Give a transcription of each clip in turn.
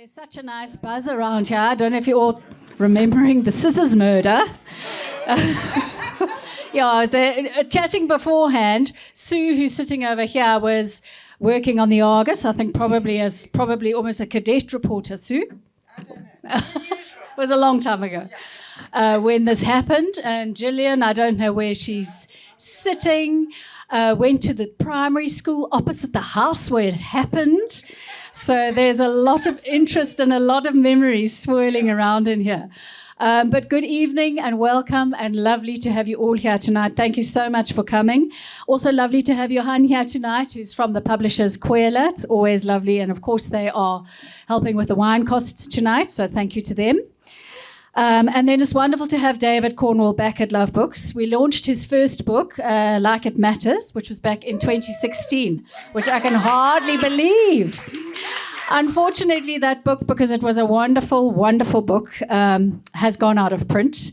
There's such a nice buzz around here. I don't know if you're all remembering the scissors murder. Yeah, they're chatting beforehand. Sue, who's sitting over here, was working on the Argus, I think probably almost a cadet reporter. Sue? I don't know. It was a long time ago when this happened. And Gillian, I don't know where she's sitting, went to the primary school opposite the house where it happened. So there's a lot of interest and a lot of memories swirling around in here. But good evening and welcome, and lovely to have you all here tonight. Thank you so much for coming. Also lovely to have Johan here tonight, who's from the publishers Kwela. It's always lovely, and of course they are helping with the wine costs tonight, so thank you to them. And then it's wonderful to have David Cornwell back at Love Books. We launched his first book, Like It Matters, which was back in 2016, which I can hardly believe. Unfortunately, that book, because it was a wonderful, wonderful book, has gone out of print.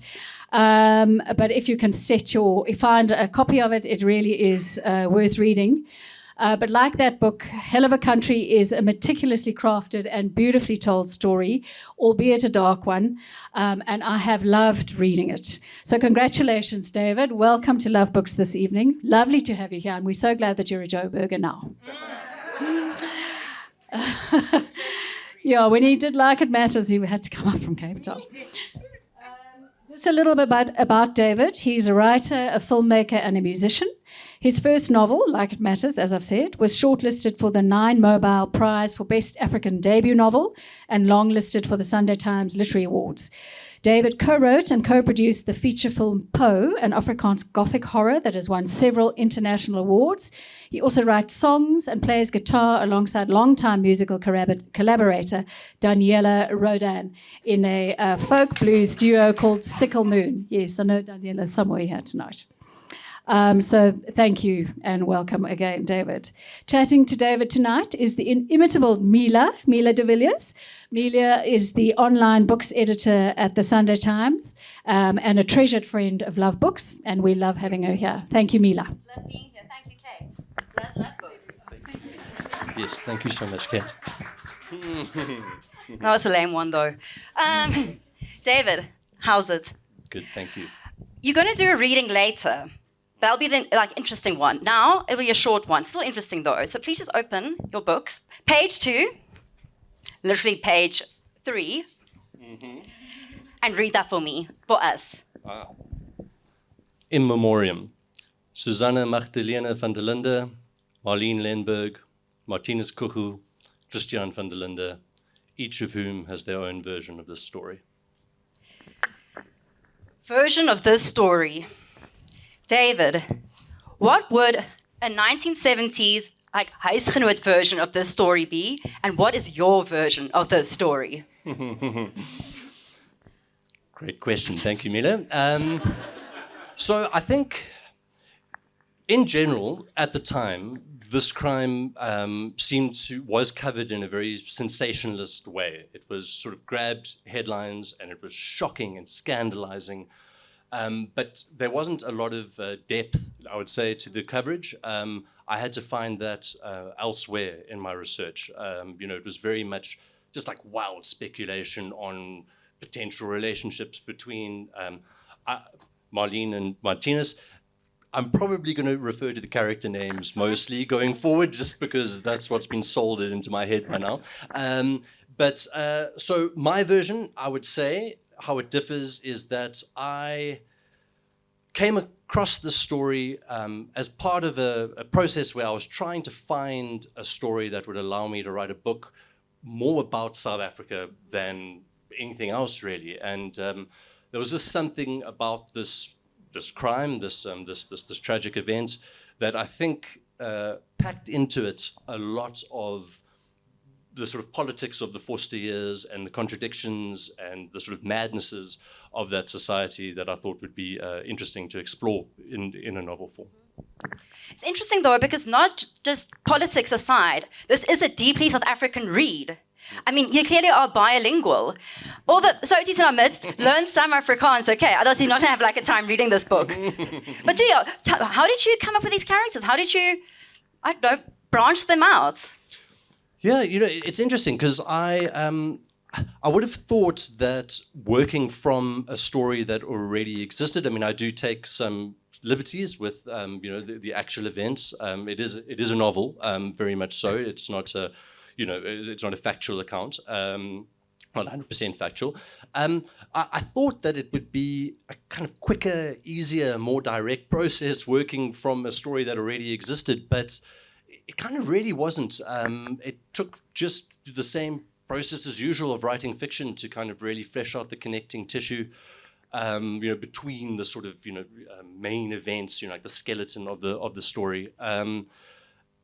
But if you can find a copy of it, it really is worth reading. But like that book, Hell of a Country is a meticulously crafted and beautifully told story, albeit a dark one, and I have loved reading it. So congratulations, David. Welcome to Love Books this evening. Lovely to have you here, and we're so glad that you're a Joburger now. Yeah, when he did Like It Matters, he had to come up from Cape Town. Just a little bit about David. He's a writer, a filmmaker, and a musician. His first novel, Like It Matters, as I've said, was shortlisted for the 9 Mobile Prize for Best African Debut Novel and longlisted for the Sunday Times Literary Awards. David co-wrote and co-produced the feature film Poe, an Afrikaans Gothic horror that has won several international awards. He also writes songs and plays guitar alongside longtime musical collaborator Daniela Rodan in a folk blues duo called Sickle Moon. Yes, I know Daniela somewhere here tonight. So thank you and welcome again, David. Chatting to David tonight is the inimitable Mila de Villers. Mila is the online books editor at the Sunday Times and a treasured friend of Love Books, and we love having her here. Thank you, Mila. Love being here. Thank you, Kate. Love Books. Yes, thank you so much, Kate. That was a lame one, though. David, how's it? Good, thank you. You're going to do a reading later. That'll be the interesting one. Now, it'll be a short one. Still interesting, though. So please just open your books. Page 2, literally page 3, and read that for me, for us. In Memoriam. Susanna Magdalena van der Linde, Marlene Lenberg, Martinus Kuchu, Christian van der Linde, each of whom has their own version of this story. Version of this story. David, what would a 1970s huisgenoot version of this story be, and what is your version of this story? Great question, thank you, Mila. So I think, in general, at the time, this crime was covered in a very sensationalist way. It was sort of grabbed headlines, and it was shocking and scandalizing. But there wasn't a lot of depth, I would say, to the coverage. I had to find that elsewhere in my research. It was very much just like wild speculation on potential relationships between Marlene and Martinus. I'm probably going to refer to the character names mostly going forward, just because that's what's been soldered into my head by now. So my version, I would say, how it differs is that I came across this story as part of a process where I was trying to find a story that would allow me to write a book more about South Africa than anything else, really. And there was just something about this crime, this tragic event, that I think packed into it a lot of the sort of politics of the Forster years and the contradictions and the sort of madnesses of that society that I thought would be interesting to explore in a novel form. It's interesting, though, because not just politics aside, this is a deeply South African read. I mean, you clearly are bilingual. All the Sotis in our midst learn some Afrikaans, okay. Otherwise, you're not going to have a time reading this book. But how did you come up with these characters? How did you, branch them out? Yeah, it's interesting because I would have thought that working from a story that already existed. I mean, I do take some liberties with the actual events. It is a novel, very much so. It's not a it's not a factual account. Not 100% factual. I thought that it would be a kind of quicker, easier, more direct process working from a story that already existed, but it kind of really wasn't. It took just the same process as usual of writing fiction to kind of really flesh out the connecting tissue, between the sort of main events, like the skeleton of the story.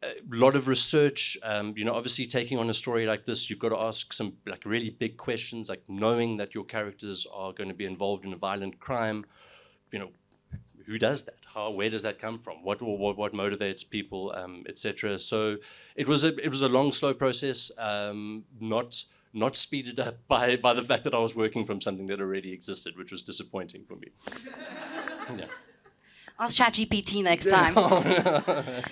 A lot of research, obviously taking on a story like this, you've got to ask some like really big questions, like knowing that your characters are going to be involved in a violent crime. Who does that? Where does that come from? What motivates people, etc. So it was a long, slow process, not speeded up by the fact that I was working from something that already existed, which was disappointing for me. Yeah. Ask ChatGPT next time.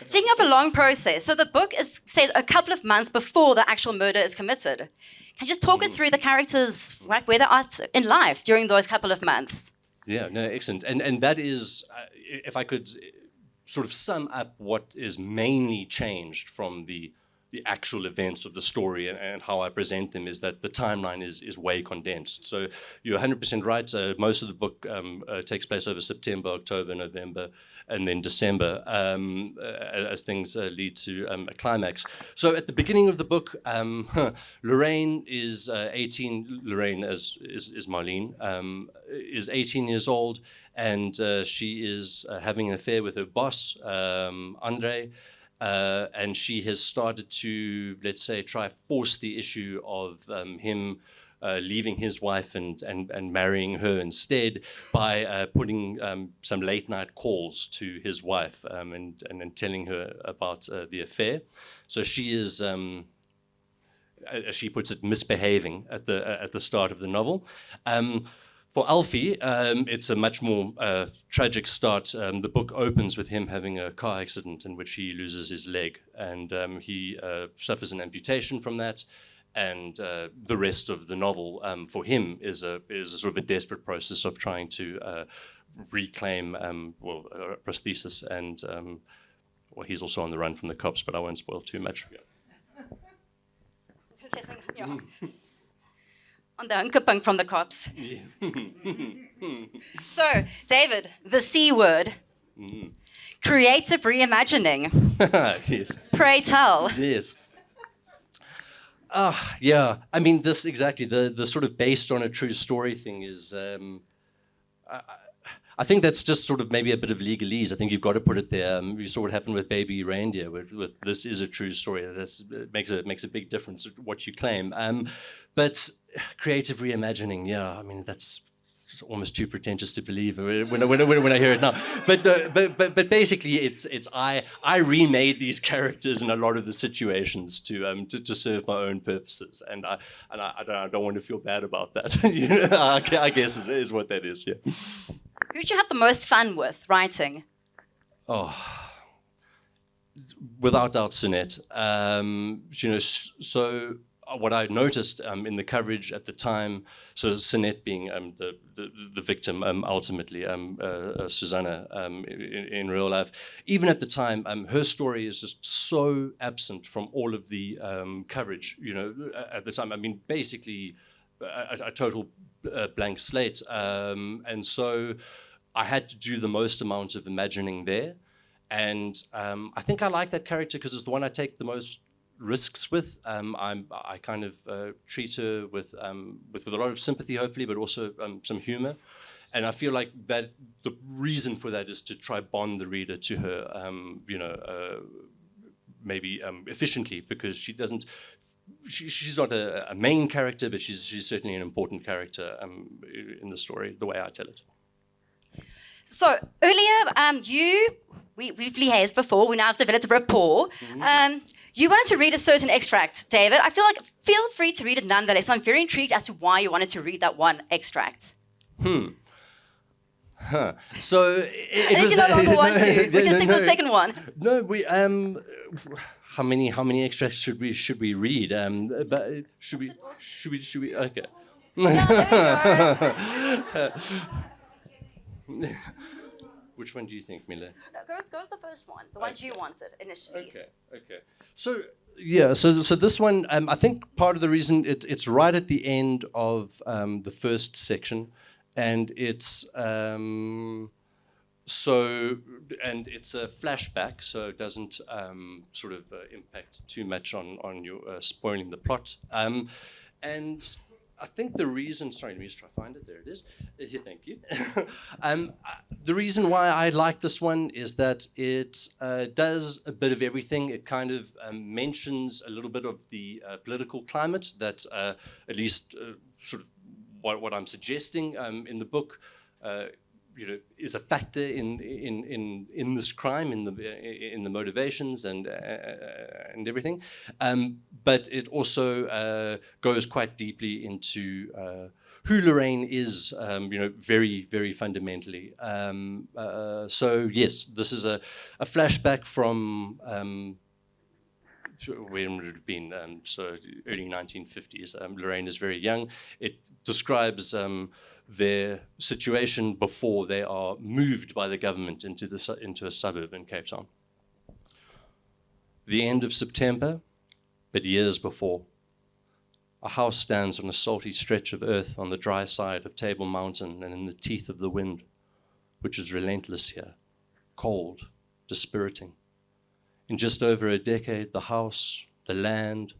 Speaking of a long process, so the book is set a couple of months before the actual murder is committed. Can you just talk us through the characters, right, where they are in life during those couple of months? Yeah, no, excellent. And that is, if I could sort of sum up what is mainly changed from the actual events of the story and how I present them, is that the timeline is way condensed. So you're 100% right. Most of the book takes place over September, October, November, and then December, as things lead to a climax. So at the beginning of the book, Lorraine is 18. Lorraine is Marlene, is 18 years old, and she is having an affair with her boss, André. And she has started to, let's say, try force the issue of him leaving his wife and marrying her instead by putting some late night calls to his wife and telling her about the affair. So she is, as she puts it, misbehaving at the start of the novel. For Alfie, it's a much more tragic start. The book opens with him having a car accident in which he loses his leg, and he suffers an amputation from that. And the rest of the novel for him is a sort of a desperate process of trying to reclaim a prosthesis, and he's also on the run from the cops, but I won't spoil too much. Yeah. On the hunkerpunk from the cops. Yeah. So, David, the C word. Creative reimagining. Yes. Pray tell. Yes. Yeah. I mean, this exactly, the sort of based on a true story thing is, I think that's just sort of maybe a bit of legalese. I think you've got to put it there. You saw what happened with Baby Reindeer. With this is a true story. It makes a big difference what you claim. But creative reimagining, yeah, I mean, that's almost too pretentious to believe when I hear it now. But basically, it's I remade these characters in a lot of the situations to serve my own purposes, and I don't want to feel bad about that. I guess is what that is. Yeah. Who did you have the most fun with writing? Oh, without doubt, Sunette. So what I noticed in the coverage at the time, so Sunette being the victim, ultimately, Susanna in real life, even at the time, her story is just so absent from all of the coverage, at the time. I mean, basically a total blank slate. And so I had to do the most amount of imagining there. And I think I like that character because it's the one I take the most risks with. I kind of treat her with a lot of sympathy, hopefully, but also some humor. And I feel like that the reason for that is to try bond the reader to her, maybe efficiently, because she doesn't. She's not a main character, but she's certainly an important character in the story, the way I tell it. So earlier, we've liaised before. We now have developed a rapport. You wanted to read a certain extract, David. I feel free to read it nonetheless. I'm very intrigued as to why you wanted to read that one extract. So it was. You no longer want to. We can stick to the second one. No, how many extracts should we read? But should we? Okay. Which one do you think, Mila? No, go with the first one, the ones you wanted initially. Okay. So this one, I think part of the reason it's right at the end of the first section, and it's it's a flashback, so it doesn't sort of impact too much on you spoiling the plot. And I think the reason, sorry, let me just try to find it. There it is. Here, thank you. The reason why I like this one is that it does a bit of everything. It kind of mentions a little bit of the political climate that, at least sort of what I'm suggesting in the book, is a factor in this crime, in the motivations and everything, but it also goes quite deeply into who Lorraine is, very, very fundamentally. So yes, this is a flashback from when would it have been? So early 1950s. Lorraine is very young. It describes their situation before they are moved by the government into a suburb in Cape Town. The end of September, but years before. A house stands on a salty stretch of earth on the dry side of Table Mountain and in the teeth of the wind, which is relentless here, cold, dispiriting. In just over a decade, the house, the land,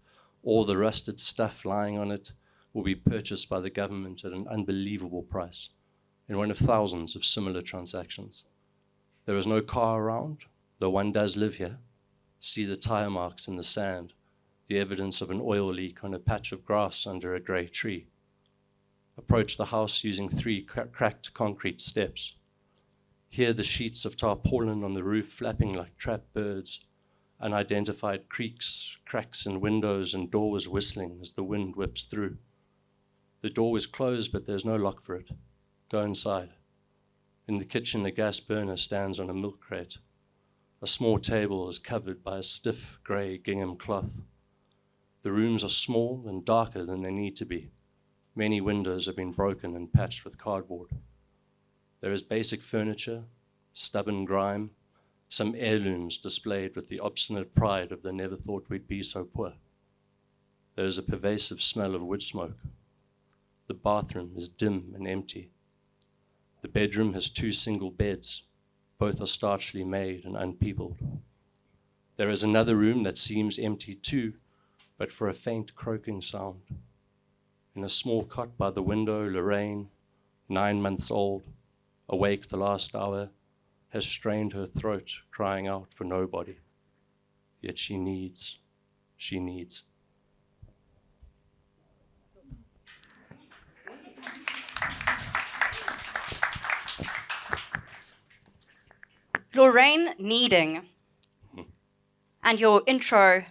all the rusted stuff lying on it will be purchased by the government at an unbelievable price in one of thousands of similar transactions. There is no car around, though one does live here. See the tire marks in the sand, the evidence of an oil leak on a patch of grass under a grey tree. Approach the house using 3 cracked concrete steps. Hear the sheets of tarpaulin on the roof flapping like trapped birds, unidentified creaks, cracks in windows and doors whistling as the wind whips through. The door is closed, but there's no lock for it. Go inside. In the kitchen, a gas burner stands on a milk crate. A small table is covered by a stiff grey gingham cloth. The rooms are small and darker than they need to be. Many windows have been broken and patched with cardboard. There is basic furniture, stubborn grime, some heirlooms displayed with the obstinate pride of the never thought we'd be so poor. There is a pervasive smell of wood smoke. The bathroom is dim and empty. The bedroom has 2 single beds. Both are starchily made and unpeopled. There is another room that seems empty too, but for a faint croaking sound. In a small cot by the window, Lorraine, 9 months old, awake the last hour, has strained her throat, crying out for nobody. Yet she needs. Lorraine needing, and your intro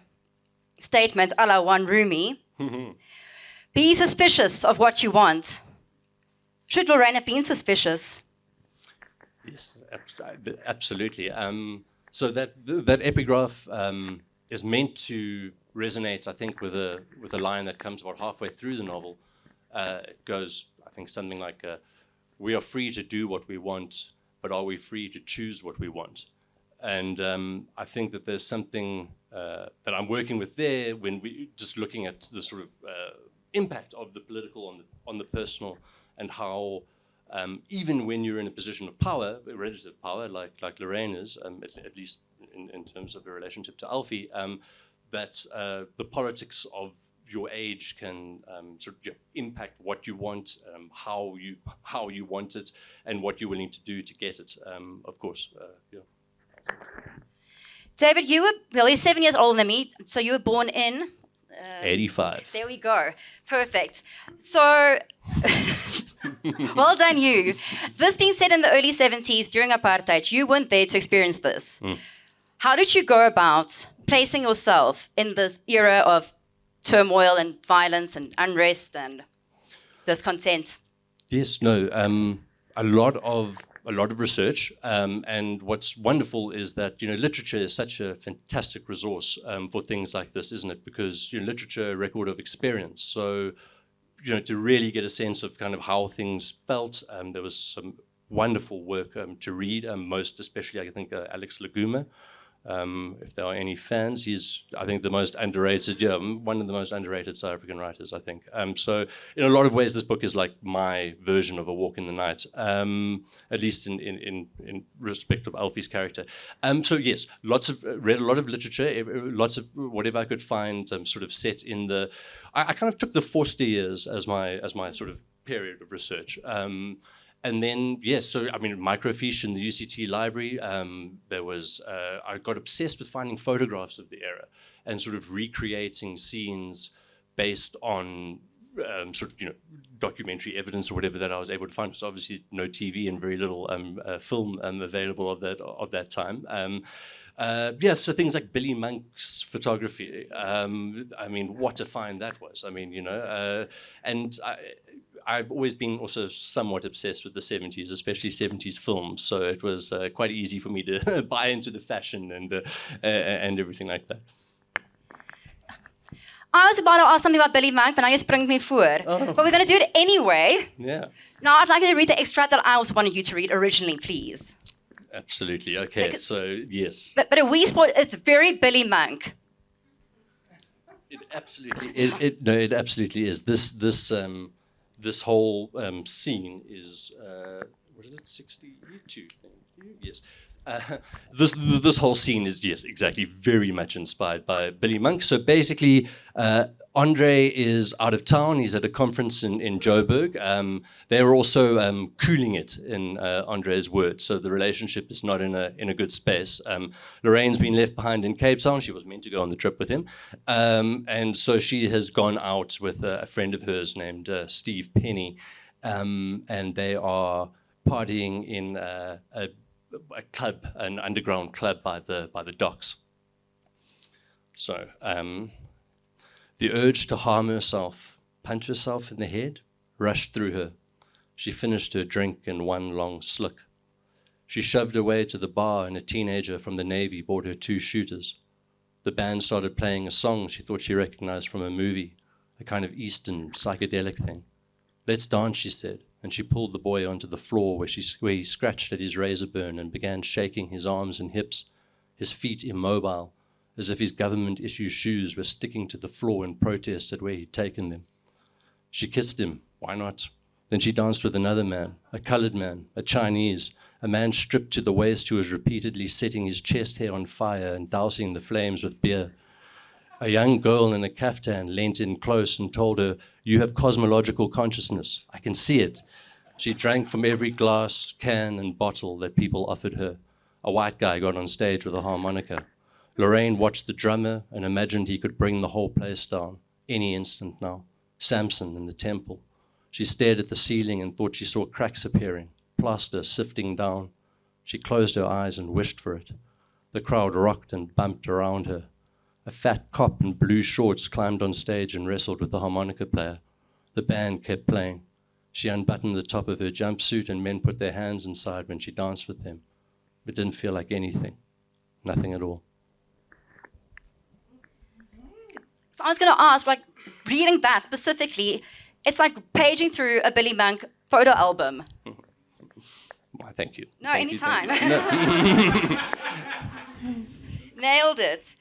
statement a la one roomie. Be suspicious of what you want. Should Lorraine have been suspicious? Yes, absolutely. So that epigraph is meant to resonate, I think, with a line that comes about halfway through the novel. It goes, I think, something like, "We are free to do what we want, but are we free to choose what we want?" And I think that there's something that I'm working with there when we just looking at the sort of impact of the political on the personal, and how even when you're in a position of power, relative power, like Lorraine is, at least in terms of the relationship to Alfie, that the politics of your age can sort of impact what you want, how you want it, and what you're willing to do to get it. Of course, David, you're 7 years older than me, so you were born in 85. There we go. Perfect. So, well done you. This being said, in the early 70s, during apartheid, you weren't there to experience this. How did you go about placing yourself in this era of turmoil and violence and unrest and discontent? Yes, no. a lot of research, and what's wonderful is that literature is such a fantastic resource for things like this, isn't it? Because literature, a record of experience. So to really get a sense of kind of how things felt, there was some wonderful work to read. Most especially, I think Alex Laguma. If there are any fans, he's, I think, the most underrated, one of the most underrated South African writers, I think. So in a lot of ways, this book is like my version of A Walk in the Night, at least in respect of Alfie's character. So yes, read a lot of literature, lots of whatever I could find sort of set in the... I kind of took the 40 years as my sort of period of research. And then, yes, so, I mean, microfiche in the UCT library, I got obsessed with finding photographs of the era and sort of recreating scenes based on sort of, documentary evidence or whatever that I was able to find. So obviously no TV and very little film available of that time. So things like Billy Monk's photography. I mean, what a find that was. I mean, and I've always been also somewhat obsessed with the 70s, especially 70s films. So it was quite easy for me to buy into the fashion and everything like that. I was about to ask something about Billy Monk, but now you spring me forward. Oh. But we're going to do it anyway. Yeah. Now, I'd like you to read the extract that I also wanted you to read originally, please. Absolutely. Okay, so yes. But a wee spot, it's very Billy Monk. It absolutely is. This whole scene is, what is it, 62? Yes. This whole scene is, yes, exactly, very much inspired by Billy Monk. So basically, André is out of town. He's at a conference in Joburg. They were also cooling it, in André's words. So the relationship is not in a good space. Lorraine's been left behind in Cape Town. She was meant to go on the trip with him. And so she has gone out with a friend of hers named Steve Penny. And they are partying in a club, an underground club by the docks. So the urge to harm herself, punch herself in the head, rushed through her. She finished her drink in one long slug. She shoved her way to the bar, and a teenager from the Navy bought her 2 shooters. The band started playing a song she thought she recognized from a movie, a kind of Eastern psychedelic thing. "Let's dance," she said, and she pulled the boy onto the floor where he scratched at his razor burn and began shaking his arms and hips, his feet immobile, as if his government-issued shoes were sticking to the floor in protest at where he'd taken them. She kissed him. Why not? Then she danced with another man, a colored man, a Chinese, a man stripped to the waist who was repeatedly setting his chest hair on fire and dousing the flames with beer. A young girl in a kaftan leant in close and told her, "You have cosmological consciousness. I can see it." She drank from every glass, can, and bottle that people offered her. A white guy got on stage with a harmonica. Lorraine watched the drummer and imagined he could bring the whole place down, any instant now. Samson in the temple. She stared at the ceiling and thought she saw cracks appearing, plaster sifting down. She closed her eyes and wished for it. The crowd rocked and bumped around her. A fat cop in blue shorts climbed on stage and wrestled with the harmonica player. The band kept playing. She unbuttoned the top of her jumpsuit and men put their hands inside when she danced with them. It didn't feel like anything. Nothing at all. So I was going to ask, like, reading that specifically, it's like paging through a Billy Monk photo album. Why, thank you. No, anytime. No. Nailed it.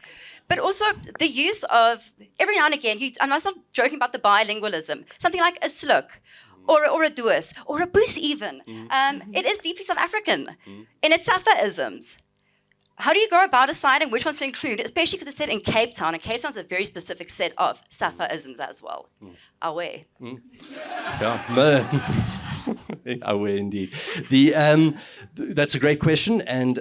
But also the use of, every now and again, I'm not joking about the bilingualism, something like a sluk, or a duus, or a boos even. It is deeply South African in its Safa-isms. How do you go about deciding which ones to include, especially because it's set in Cape Town, and Cape Town's a very specific set of Safa-isms as well. Awe. Yeah, awe indeed. That's a great question, and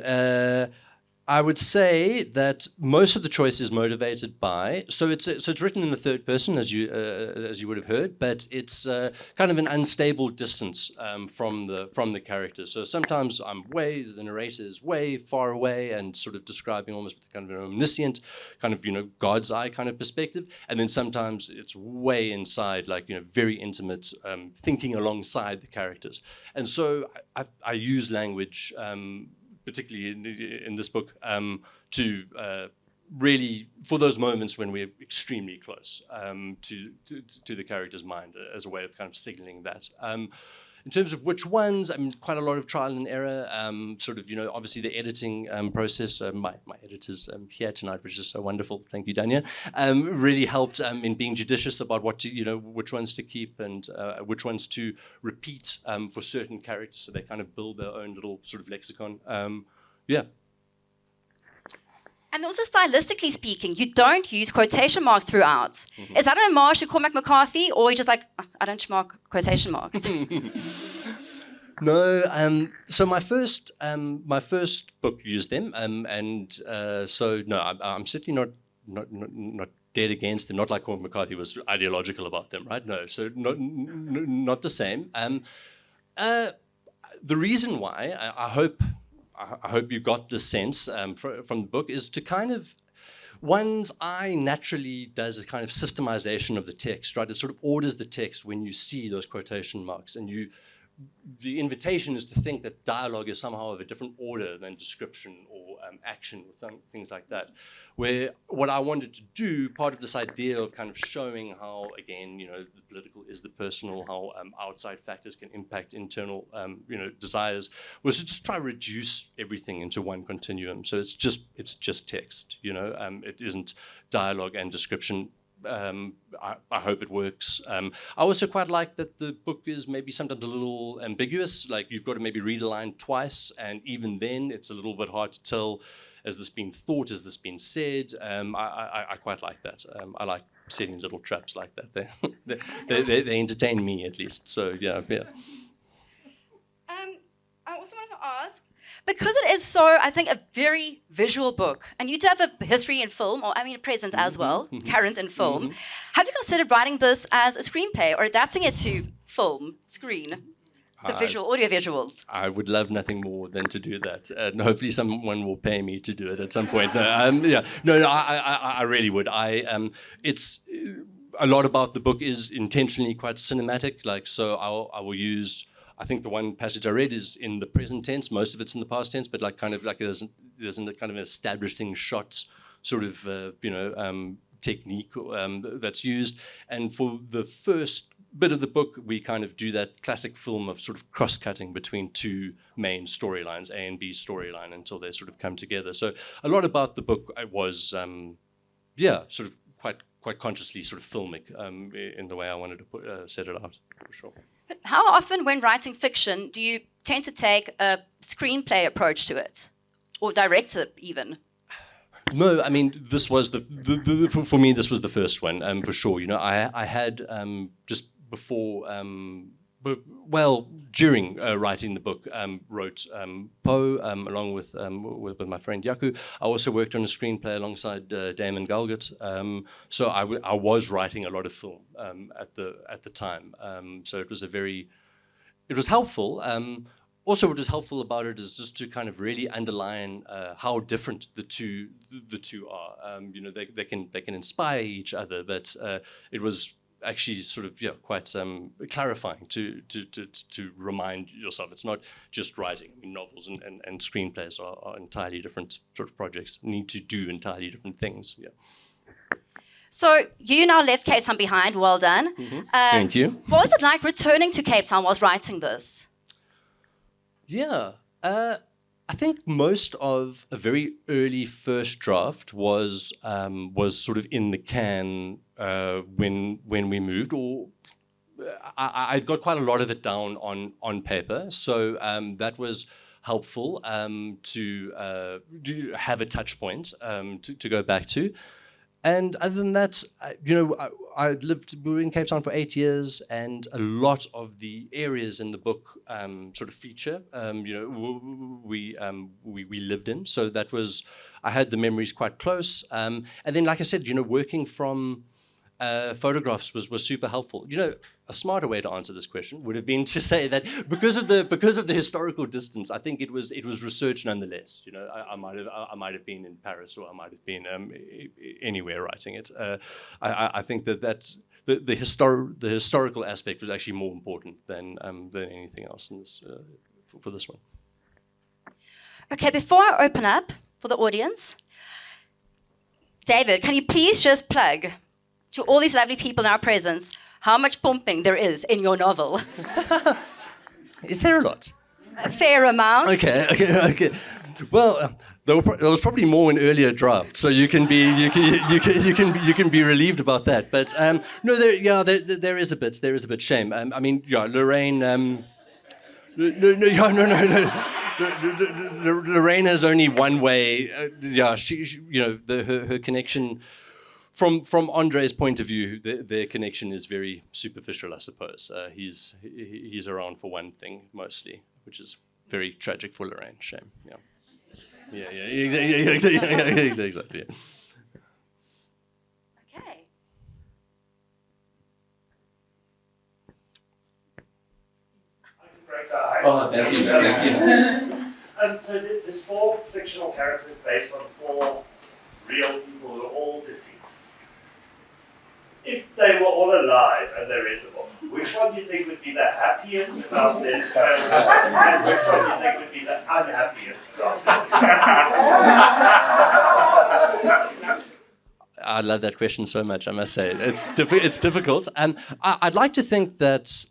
I would say that most of the choice is motivated by. So it's written in the third person, as you would have heard, but it's kind of an unstable distance from the characters. So sometimes the narrator is way far away and sort of describing almost with kind of an omniscient, kind of God's eye kind of perspective, and then sometimes it's way inside, like very intimate, thinking alongside the characters. And so I use language. Particularly in this book, to really, for those moments when we're extremely close to the character's mind, as a way of kind of signaling that. In terms of which ones, quite a lot of trial and error. Obviously the editing process. My editor's here tonight, which is so wonderful. Thank you, Dania. Really helped in being judicious about which ones to keep and which ones to repeat for certain characters, so they kind of build their own little sort of lexicon. And also, stylistically speaking, you don't use quotation marks throughout. Mm-hmm. Is that an homage to Cormac McCarthy, or are you just like, I don't mark quotation marks? No. So my first book used them, so no, I'm certainly not dead against them. Not like Cormac McCarthy was ideological about them, right? No. So not the same. The reason why I hope you got this sense from the book is to kind of, one's eye naturally does a kind of systemization of the text, right? It sort of orders the text when you see those quotation marks, and the invitation is to think that dialogue is somehow of a different order than description or action or things like that. Where what I wanted to do, part of this idea of kind of showing how, again, the political is the personal, how outside factors can impact internal, desires, was to just try to reduce everything into one continuum. So it's just text, it isn't dialogue and description. I hope it works. I also quite like that the book is maybe sometimes a little ambiguous, like you've got to maybe read a line twice, and even then it's a little bit hard to tell, has this been thought, has this been said? I quite like that. I like setting little traps like that. They entertain me, at least. So yeah. I also wanted to ask, because it is so, I think, a very visual book, and you do have a history in film, or a presence as well, current in film. Have you considered writing this as a screenplay or adapting it to film, screen, the audio visuals? I would love nothing more than to do that, and hopefully someone will pay me to do it at some point. I really would. It's a lot about the book is intentionally quite cinematic, so I will use. I think the one passage I read is in the present tense. Most of it's in the past tense, but there's a kind of establishing shot sort of technique that's used. And for the first bit of the book, we kind of do that classic film of sort of cross-cutting between two main storylines, A and B storyline, until they sort of come together. So a lot about the book was, sort of quite consciously sort of filmic in the way I wanted to set it out, for sure. How often, when writing fiction, do you tend to take a screenplay approach to it, or director even? No, this was for me. This was the first one, for sure. I had just before, during writing the book, wrote Poe along with my friend Yaku. I also worked on a screenplay alongside Damon Galgut. So I was writing a lot of film at the time. So it was helpful. Also, what was helpful about it is just to kind of really underline how different the two are. They can inspire each other, but it was actually sort of quite clarifying to remind yourself it's not just writing. Novels and screenplays are entirely different sort of projects. Need to do entirely different things. Yeah. So you now left Cape Town behind. Well done. Mm-hmm. Thank you. What was it like returning to Cape Town whilst writing this? Yeah. I think most of a very early first draft was sort of in the can when we moved, or I got quite a lot of it down on paper, so that was helpful to have a touch point to go back to. And other than that, we were in Cape Town for 8 years, and a lot of the areas in the book sort of feature, we lived in. So that was, I had the memories quite close. And then, like I said, working from photographs was super helpful. A smarter way to answer this question would have been to say that because of the historical distance, I think it was research nonetheless. I might have been in Paris, or I might have been anywhere writing it. I think that the historical aspect was actually more important than anything else in this for this one. Okay, before I open up for the audience, David, can you please just plug to all these lovely people in our presence how much pumping there is in your novel? Is there a lot? A fair amount. Okay. Well, there was probably more in earlier drafts, so you can be relieved about that. But no, there is a bit. There is a bit. Shame. Lorraine. No. Lorraine has only one way. Her connection. From Andre's point of view, their connection is very superficial, I suppose. He's around for one thing mostly, which is very tragic for Lorraine. Shame. Yeah, exactly. Yeah. Okay. Oh, thank you. So there's 4 fictional characters based on 4 real people who are all deceased. If they were all alive and they read the book, which one do you think would be the happiest about their childhood, and which one do you think would be the unhappiest about their I love that question so much, I must say. It's difficult. I'd like to think that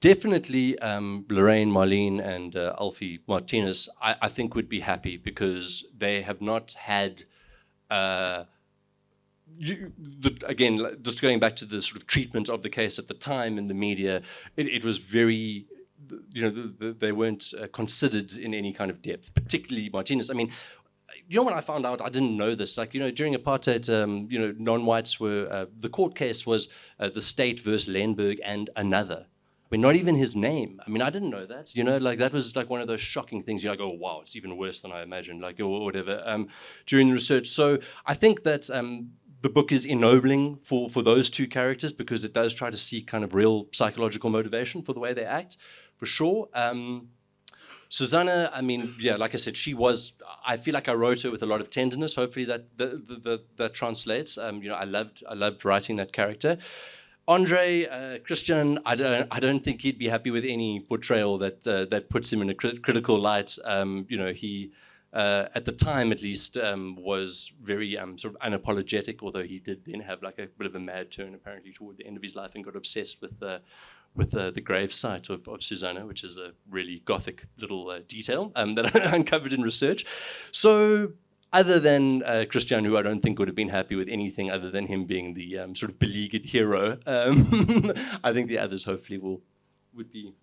definitely Lorraine, Marlene, and Alfie Martinez, I think would be happy because they have not had... again, just going back to the sort of treatment of the case at the time in the media, it was very, they weren't considered in any kind of depth, particularly Martinez. I mean, when I found out, I didn't know this. During apartheid, non-whites were, the court case was the state versus Lenberg and another. I mean, not even his name. I mean, I didn't know that. That was one of those shocking things. You're like, oh, wow, it's even worse than I imagined, or whatever, during the research. So I think that the book is ennobling for those 2 characters because it does try to see kind of real psychological motivation for the way they act, for sure. Susanna, like I said, I feel like I wrote her with a lot of tenderness. Hopefully that translates. I loved writing that character. Andre, Christian, I don't think he'd be happy with any portrayal that puts him in a critical light. He, at the time at least, was very sort of unapologetic, although he did then have like a bit of a mad turn apparently toward the end of his life and got obsessed with the grave site of Susanna, which is a really gothic little detail that I uncovered in research. So other than Christian, who I don't think would have been happy with anything other than him being the sort of beleaguered hero, I think the others hopefully would be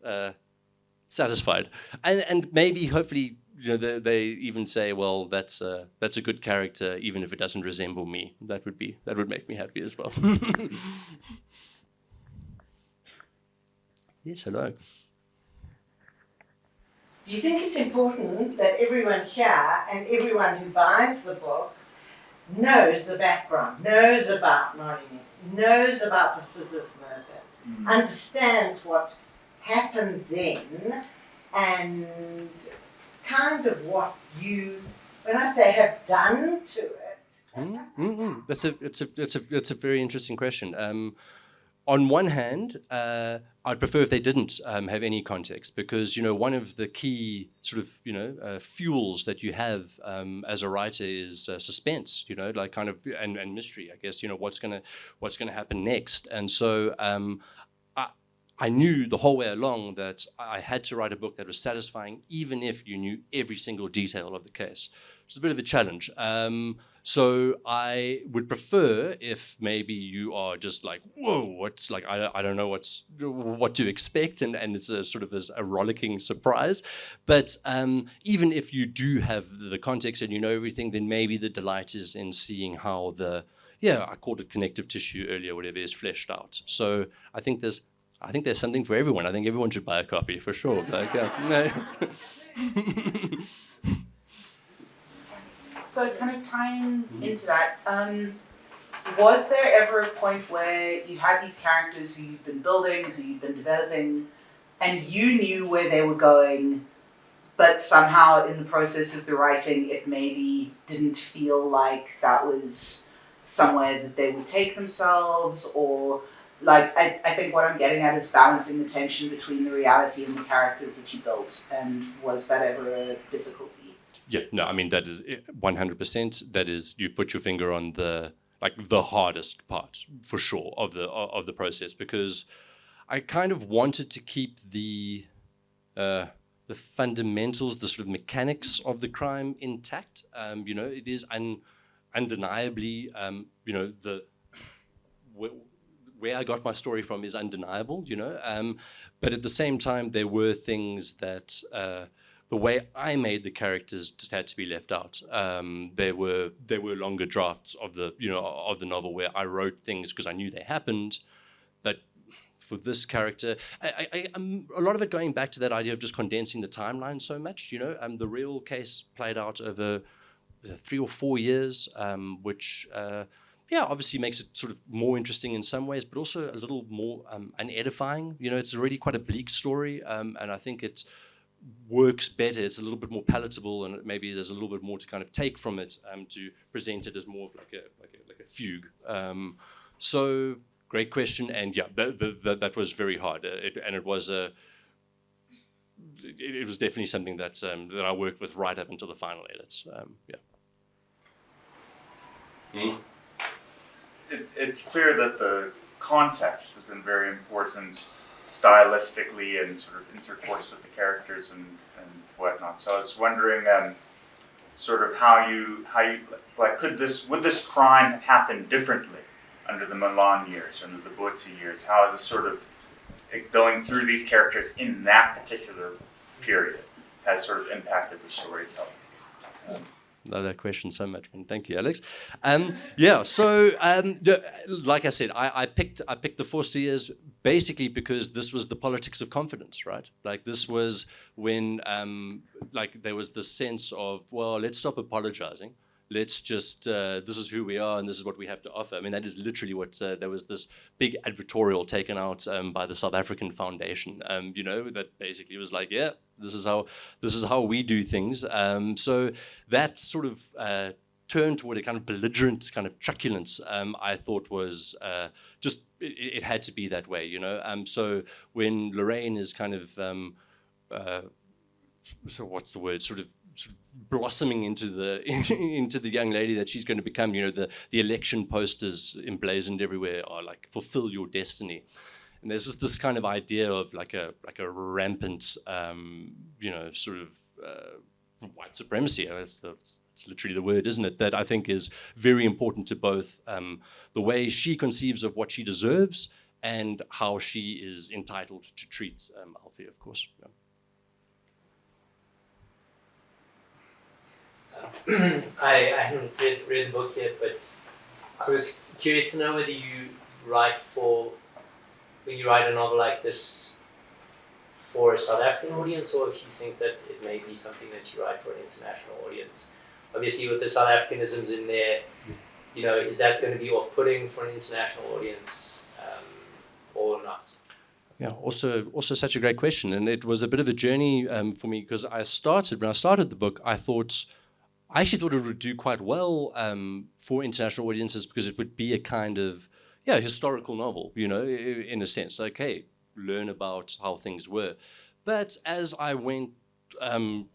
satisfied. And maybe, hopefully, they even say, well, that's a good character, even if it doesn't resemble me. That would make me happy as well. Yes, hello. Do you think it's important that everyone here and everyone who buys the book knows the background, knows about Marlene, knows about the scissors murder, understands what happened then, and kind of what you, when I say have done to it? That's a very interesting question. On one hand, I'd prefer if they didn't have any context, because one of the key sort of fuels that you have as a writer is suspense, like kind of and mystery, I guess. What's gonna happen next, and so I knew the whole way along that I had to write a book that was satisfying, even if you knew every single detail of the case. It's a bit of a challenge. So I would prefer if maybe you are just like, whoa, what's like, I don't know what to expect, and it's a sort of a rollicking surprise. But even if you do have the context and you know everything, then maybe the delight is in seeing how I called it connective tissue earlier, whatever, is fleshed out. So I think there's something for everyone. I think everyone should buy a copy for sure. Like, So kind of tying into that, was there ever a point where you had these characters who you'd been building, who you'd been developing, and you knew where they were going, but somehow in the process of the writing it maybe didn't feel like that was somewhere that they would take themselves, or like I think what I'm getting at is balancing the tension between the reality and the characters that you built, and was that ever a difficulty? Yeah, no, I mean, that is 100%. That is, you've put your finger on the hardest part, for sure, of the process, because I kind of wanted to keep the fundamentals, the sort of mechanics of the crime intact. It is undeniably, where I got my story from is undeniable, but at the same time, there were things that the way I made the characters just had to be left out. There were longer drafts of the novel where I wrote things because I knew they happened, but for this character, a lot of it going back to that idea of just condensing the timeline so much. The real case played out over 3 or 4 years, which obviously makes it sort of more interesting in some ways, but also a little more unedifying. It's already quite a bleak story, and I think it works better. It's a little bit more palatable, and maybe there's a little bit more to kind of take from it to present it as more of like a fugue. So great question, and that was very hard, it was definitely something that I worked with right up until the final edits. It's clear that the context has been very important stylistically and sort of intercourse with the characters and whatnot. So I was wondering sort of how you would this crime have happened differently under the Milan years, under the Boetze years? How the sort of going through these characters in that particular period has sort of impacted the storytelling? Love that question so much, man. Thank you, Alex. Like I said, I picked the Forster years basically because this was the politics of confidence, right? Like this was when there was this sense of, well, let's stop apologizing. Let's just, this is who we are and this is what we have to offer. I mean, that is literally what, there was this big advertorial taken out by the South African Foundation, that basically was like, yeah, this is how we do things. So that sort of turned toward a kind of belligerent kind of truculence, I thought was just, it had to be that way, So when Lorraine is kind of, so what's the word, sort of blossoming into the young lady that she's going to become, the election posters emblazoned everywhere are like, fulfill your destiny. And there's just this kind of idea of like a rampant, sort of white supremacy. That's literally the word, isn't it? That I think is very important to both the way she conceives of what she deserves and how she is entitled to treat Alfie, of course. Yeah. I haven't read the book yet, but I was curious to know whether you when you write a novel like this for a South African audience, or if you think that it may be something that you write for an international audience. Obviously with the South Africanisms in there, is that going to be off-putting for an international audience or not? Yeah, also such a great question. And it was a bit of a journey for me because when I started the book, I actually thought it would do quite well for international audiences because it would be a kind of, historical novel, in a sense. Like, hey, learn about how things were. But as I went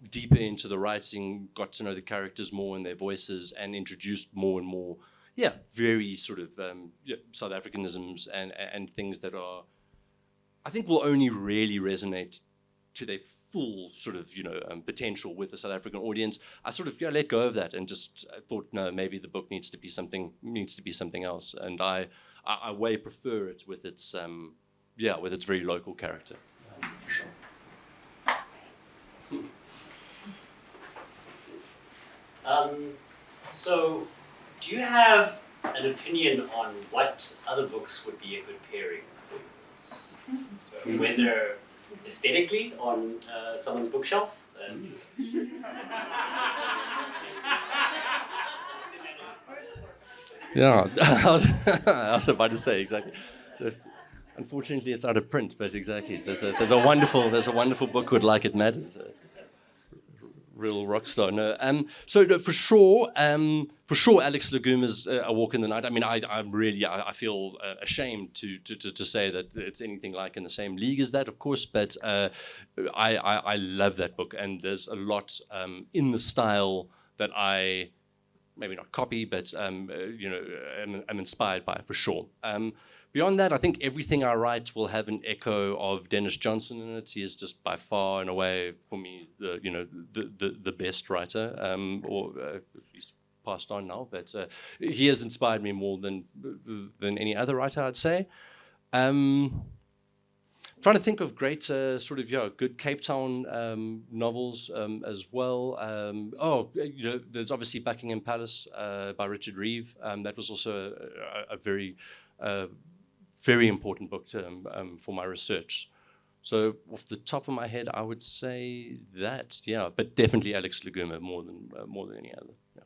deeper into the writing, got to know the characters more and their voices and introduced more and more, very sort of South Africanisms and things that are, I think will only really resonate to their full sort of, potential with the South African audience. I sort of let go of that and just thought, no, maybe the book needs to be something else. And I way prefer it with its, with its very local character. So, do you have an opinion on what other books would be a good pairing for yours. So whether aesthetically on someone's bookshelf. Yeah, I was about to say exactly. So, unfortunately, it's out of print, but exactly, there's a wonderful book called Like It Matters. Real rock star. No, so for sure, Alex Leguma's A Walk in the Night. I mean, I feel ashamed to say that it's anything like in the same league as that, of course. But I love that book, and there's a lot in the style that I maybe not copy, but I'm inspired by for sure. Beyond that, I think everything I write will have an echo of Dennis Johnson in it. He is just by far and away, for me, the best writer, he's passed on now, but he has inspired me more than any other writer, I'd say. Trying to think of great good Cape Town novels as well. There's obviously Buckingham Palace by Richard Reeve. That was also a very important book for my research. So off the top of my head, I would say that, yeah, but definitely Alex Leguma more than any other. Yeah.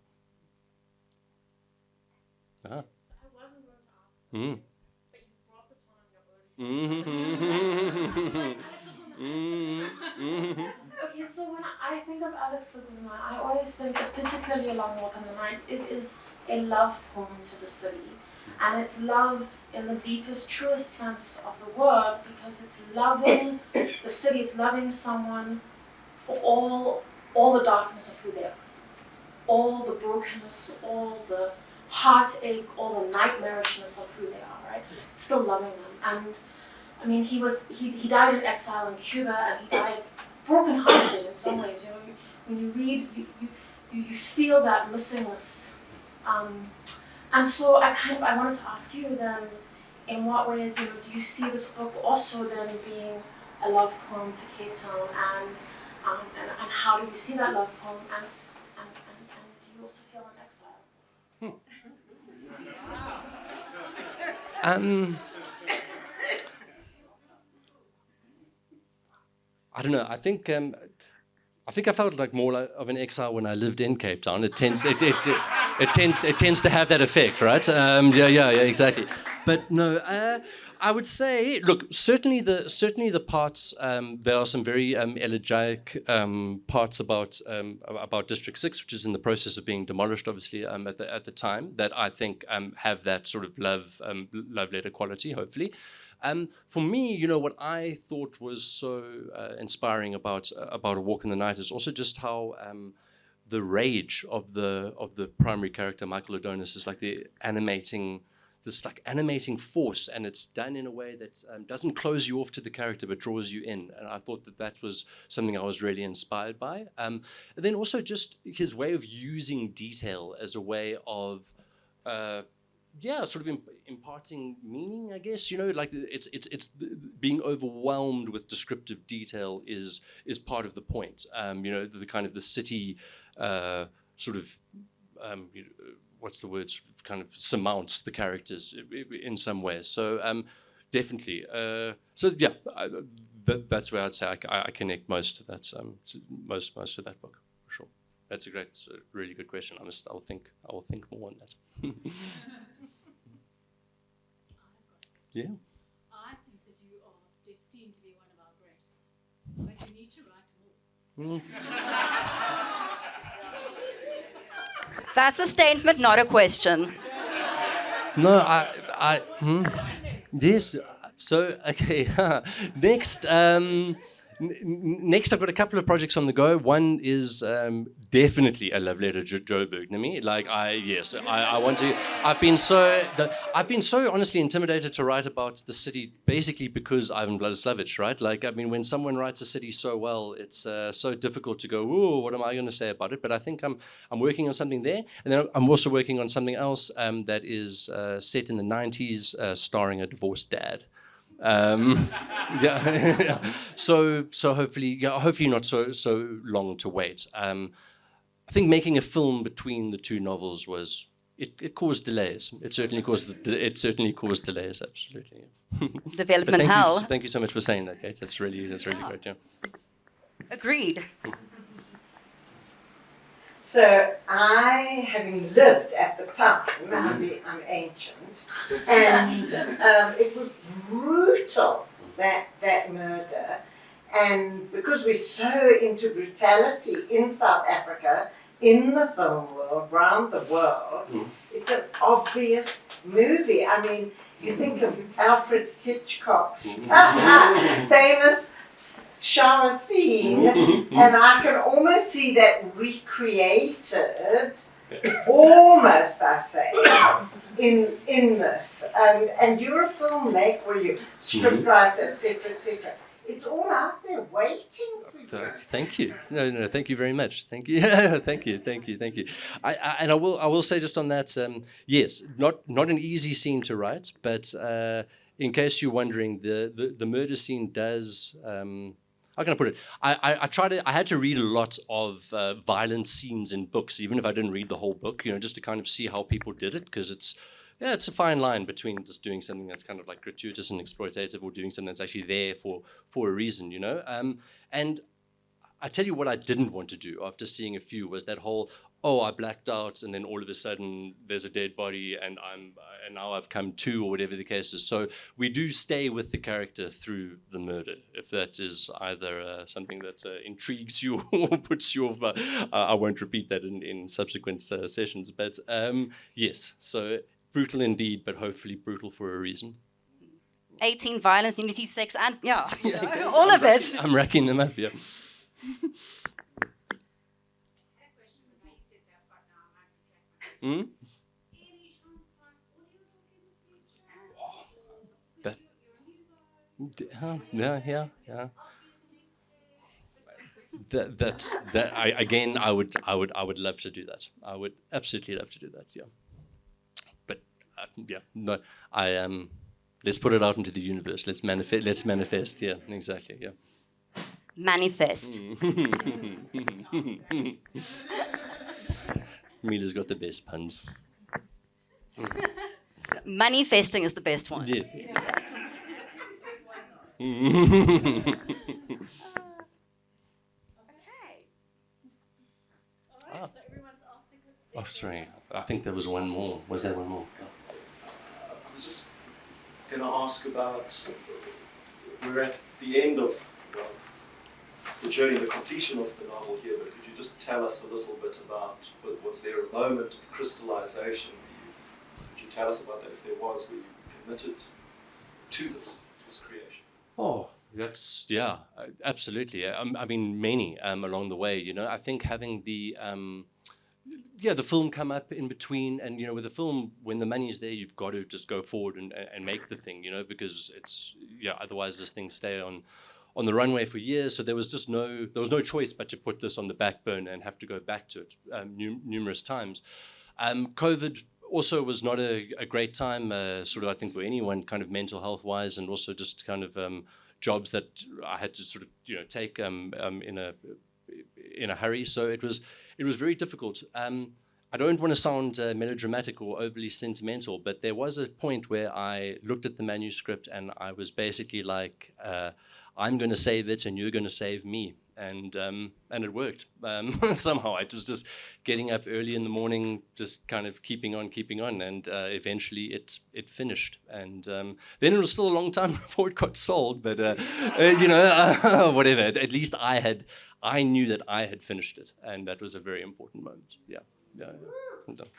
So I wasn't going to ask something, but you brought this one on your early. Okay, so when I think of Alex Leguma, I always think, particularly along Walk in the Night, it is a love poem to the city. And it's love in the deepest, truest sense of the word, because it's loving the city, it's loving someone for all the darkness of who they are, all the brokenness, all the heartache, all the nightmarishness of who they are, right? It's still loving them. And I mean, he died in exile in Cuba, and he died broken-hearted in some ways. You know, when you read, you feel that missingness. And so I wanted to ask you then, in what ways do you see this book also then being a love poem to Cape Town, and how do you see that love poem, and do you also feel in exile? I don't know. I think I felt like more of an exile when I lived in Cape Town. It tends to have that effect, right? Yeah, exactly. But no, I would say, look, certainly the parts. There are some very elegiac parts about District 6, which is in the process of being demolished, obviously, at the time, that I think have that sort of love letter quality, hopefully. For me, what I thought was so inspiring about A Walk in the Night is also just how the rage of the primary character, Michael Adonis, is like animating force, and it's done in a way that doesn't close you off to the character but draws you in. And I thought that was something I was really inspired by. And then also just his way of using detail as a way of sort of imparting meaning, I guess. Like it's being overwhelmed with descriptive detail is part of the point. The kind of the city sort of what's the word? Kind of surmounts the characters in some way. So definitely. That's where I'd say I connect most to that. Most of that book for sure. That's a really good question. I will think more on that. Yeah. I think that you are destined to be one of our greatest, but you need to write more. That's a statement, not a question. No, yes. So, okay. Next, I've got a couple of projects on the go. One is definitely a love letter to Joe Bergnamy. I want to. I've been so honestly intimidated to write about the city, basically because Ivan Vladislavich, right? When someone writes a city so well, it's so difficult to go, ooh, what am I going to say about it? But I think I'm working on something there, and then I'm also working on something else that is set in the 90s, starring a divorced dad. So hopefully not so long to wait. I think making a film between the two novels was it caused delays. It certainly caused delays. Absolutely. Development But hell. thank you so much for saying that, Kate. That's really great. Yeah. Agreed. So I, having lived at the time, I'm ancient, and it was brutal, that murder. And because we're so into brutality in South Africa, in the film world, around the world, it's an obvious movie. I mean, you think of Alfred Hitchcock's famous shower scene, and I can almost see that recreated, almost, I say, in this. And you're a filmmaker, or you're a scriptwriter, etc., etc. It's all out there waiting for you. Thank you. No, thank you very much. Thank you. thank you. I will say just on that, yes, not an easy scene to write, but in case you're wondering, the murder scene does. How can I put it? I had to read a lot of violent scenes in books, even if I didn't read the whole book, just to kind of see how people did it, because it's a fine line between just doing something that's kind of like gratuitous and exploitative, or doing something that's actually there for a reason, And I tell you what I didn't want to do after seeing a few was that whole, I blacked out, and then all of a sudden there's a dead body, and now I've come to, or whatever the case is. So we do stay with the character through the murder, if that is either something that intrigues you or puts you off. I won't repeat that in subsequent sessions, but yes, so brutal indeed, but hopefully brutal for a reason. 18, violence, nudity, sex, and all of it. I'm racking them up, yeah. Yeah. I would love to do that. I would absolutely love to do that. Yeah. But no. Let's put it out into the universe. Let's manifest. Yeah. Exactly. Yeah. Manifest. Mila's got the best puns. Manifesting is the best one. Yes. Okay. All right, so everyone's asked the good. Oh, sorry. I think there was one more. Was there one more? I was just going to ask about, we're at the end of the journey, the completion of the novel here, but could you just tell us a little bit about, was there a moment of crystallization? Could you tell us about that, if there was, where you committed to this creation? Oh, that's, absolutely. I mean, many along the way, I think having the film come up in between, and, with the film, when the money's there, you've got to just go forward and make the thing, because it's, otherwise this thing stay on the runway for years. So there was no choice but to put this on the back burner and have to go back to it numerous times. COVID also was not a great time, sort of, I think, for anyone, kind of mental health wise, and also just kind of jobs that I had to sort of, take in a hurry. So it was very difficult. I don't want to sound melodramatic or overly sentimental, but there was a point where I looked at the manuscript and I was basically like, I'm going to save it and you're going to save me. And it worked. Somehow I was just getting up early in the morning, just kind of keeping on, and eventually it finished. And then it was still a long time before it got sold, but whatever. At least I knew that I had finished it, and that was a very important moment. Yeah. I'm done.